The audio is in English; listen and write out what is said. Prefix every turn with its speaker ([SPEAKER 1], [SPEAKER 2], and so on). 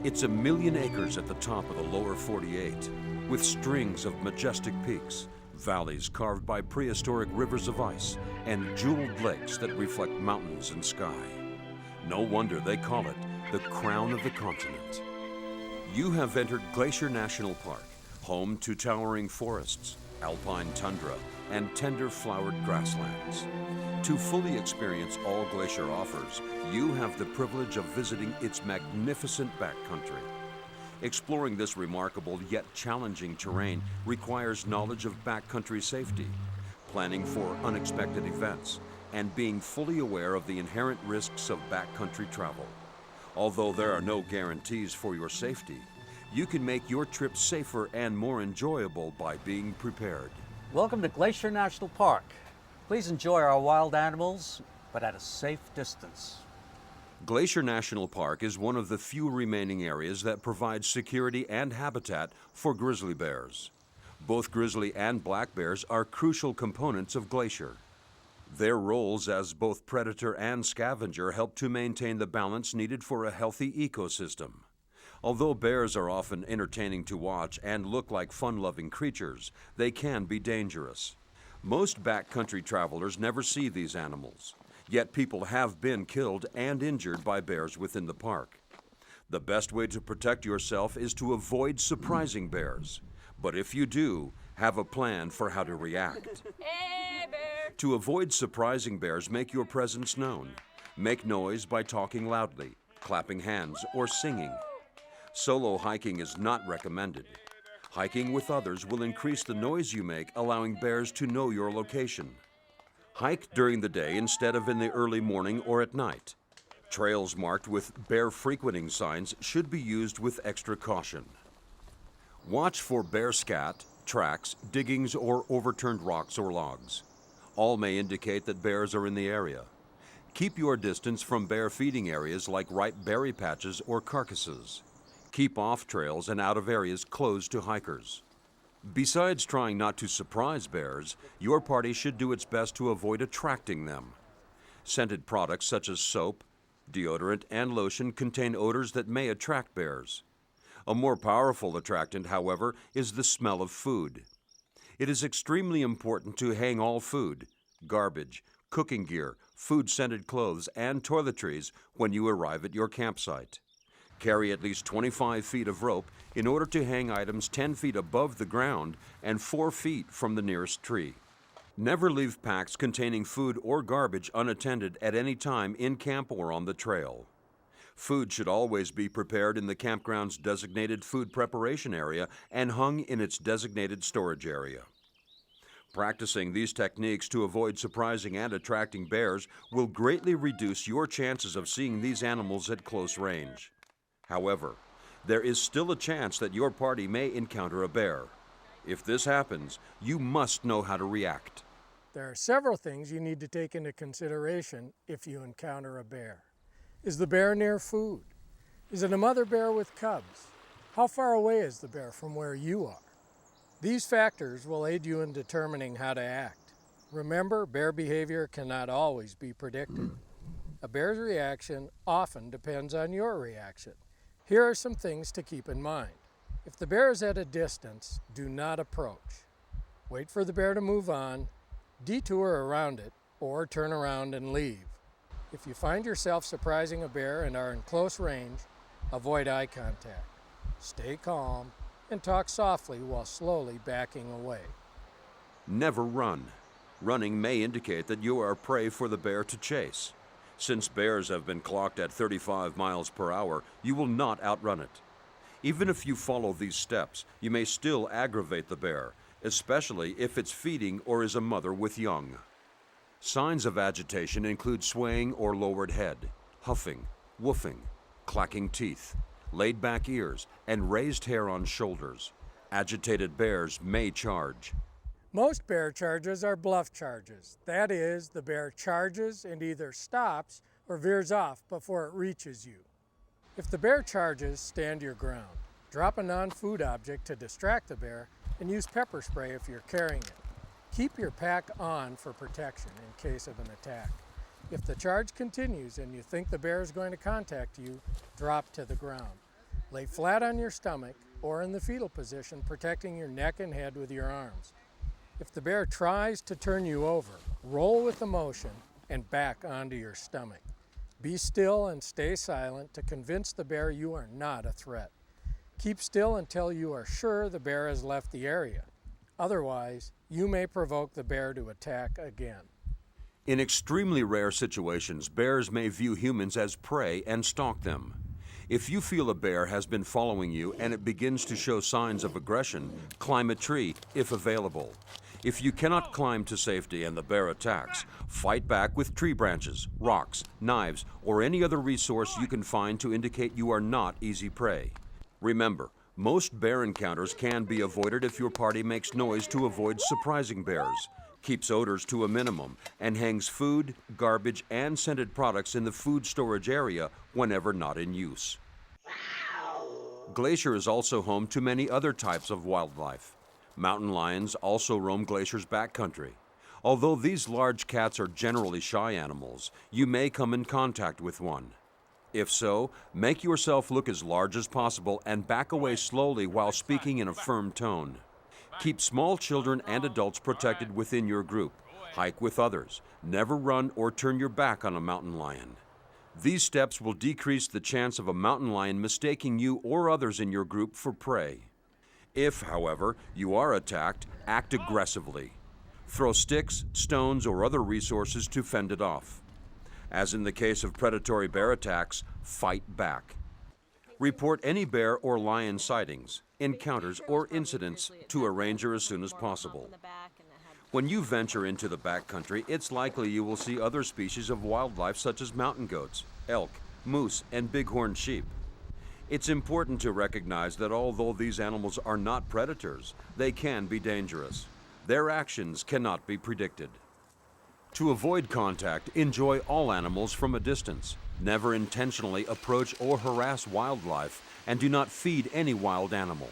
[SPEAKER 1] It's a million acres at the top of the lower 48, with strings of majestic peaks, valleys carved by prehistoric rivers of ice, and jeweled lakes that reflect mountains and sky. No wonder they call it the crown of the continent. You have entered Glacier National Park, home to towering forests, alpine tundra, and tender flowered grasslands. To fully experience all Glacier offers, you have the privilege of visiting its magnificent backcountry. Exploring this remarkable yet challenging terrain requires knowledge of backcountry safety, planning for unexpected events, and being fully aware of the inherent risks of backcountry travel. Although there are no guarantees for your safety, you can make your trip safer and more enjoyable by being prepared.
[SPEAKER 2] Welcome to Glacier National Park. Please enjoy our wild animals, but at a safe distance.
[SPEAKER 1] Glacier National Park is one of the few remaining areas that provides security and habitat for grizzly bears. Both grizzly and black bears are crucial components of Glacier. Their roles as both predator and scavenger help to maintain the balance needed for a healthy ecosystem. Although bears are often entertaining to watch and look like fun-loving creatures, they can be dangerous. Most backcountry travelers never see these animals, yet people have been killed and injured by bears within the park. The best way to protect yourself is to avoid surprising bears. But if you do, have a plan for how to react.
[SPEAKER 3] Hey, bear!
[SPEAKER 1] To avoid surprising bears, make your presence known. Make noise by talking loudly, clapping hands, or singing. Solo hiking is not recommended. Hiking with others will increase the noise you make, allowing bears to know your location. Hike during the day instead of in the early morning or at night. Trails marked with bear frequenting signs should be used with extra caution. Watch for bear scat, tracks, diggings, or overturned rocks or logs. All may indicate that bears are in the area. Keep your distance from bear feeding areas like ripe berry patches or carcasses. Keep off trails and out of areas closed to hikers. Besides trying not to surprise bears, your party should do its best to avoid attracting them. Scented products such as soap, deodorant, and lotion contain odors that may attract bears. A more powerful attractant, however, is the smell of food. It is extremely important to hang all food, garbage, cooking gear, food-scented clothes, and toiletries when you arrive at your campsite. Carry at least 25 feet of rope in order to hang items 10 feet above the ground and 4 feet from the nearest tree. Never leave packs containing food or garbage unattended at any time in camp or on the trail. Food should always be prepared in the campground's designated food preparation area and hung in its designated storage area. Practicing these techniques to avoid surprising and attracting bears will greatly reduce your chances of seeing these animals at close range. However, there is still a chance that your party may encounter a bear. If this happens, you must know how to react.
[SPEAKER 4] There are several things you need to take into consideration if you encounter a bear. Is the bear near food? Is it a mother bear with cubs? How far away is the bear from where you are? These factors will aid you in determining how to act. Remember, bear behavior cannot always be predicted. A bear's reaction often depends on your reaction. Here are some things to keep in mind. If the bear is at a distance, do not approach. Wait for the bear to move on, detour around it, or turn around and leave. If you find yourself surprising a bear and are in close range, avoid eye contact. Stay calm and talk softly while slowly backing away.
[SPEAKER 1] Never run. Running may indicate that you are prey for the bear to chase. Since bears have been clocked at 35 miles per hour, you will not outrun it. Even if you follow these steps, you may still aggravate the bear, especially if it's feeding or is a mother with young. Signs of agitation include swaying or lowered head, huffing, woofing, clacking teeth, laid back ears, and raised hair on shoulders. Agitated bears may charge.
[SPEAKER 4] Most bear charges are bluff charges. That is, the bear charges and either stops or veers off before it reaches you. If the bear charges, stand your ground. Drop a non-food object to distract the bear and use pepper spray if you're carrying it. Keep your pack on for protection in case of an attack. If the charge continues and you think the bear is going to contact you, drop to the ground. Lay flat on your stomach or in the fetal position, protecting your neck and head with your arms. If the bear tries to turn you over, roll with the motion and back onto your stomach. Be still and stay silent to convince the bear you are not a threat. Keep still until you are sure the bear has left the area. Otherwise, you may provoke the bear to attack again.
[SPEAKER 1] In extremely rare situations, bears may view humans as prey and stalk them. If you feel a bear has been following you and it begins to show signs of aggression, climb a tree if available. If you cannot climb to safety and the bear attacks, fight back with tree branches, rocks, knives, or any other resource you can find to indicate you are not easy prey. Remember, most bear encounters can be avoided if your party makes noise to avoid surprising bears, keeps odors to a minimum, and hangs food, garbage, and scented products in the food storage area whenever not in use. Glacier is also home to many other types of wildlife. Mountain lions also roam Glacier's backcountry. Although these large cats are generally shy animals, you may come in contact with one. If so, make yourself look as large as possible and back away slowly while speaking in a firm tone. Keep small children and adults protected within your group. Hike with others. Never run or turn your back on a mountain lion. These steps will decrease the chance of a mountain lion mistaking you or others in your group for prey. If, however, you are attacked, act aggressively. Throw sticks, stones, or other resources to fend it off. As in the case of predatory bear attacks, fight back. Report any bear or lion sightings, encounters, or incidents to a ranger as soon as possible. When you venture into the backcountry, it's likely you will see other species of wildlife such as mountain goats, elk, moose, and bighorn sheep. It's important to recognize that although these animals are not predators, they can be dangerous. Their actions cannot be predicted. To avoid contact, enjoy all animals from a distance. Never intentionally approach or harass wildlife, and do not feed any wild animal.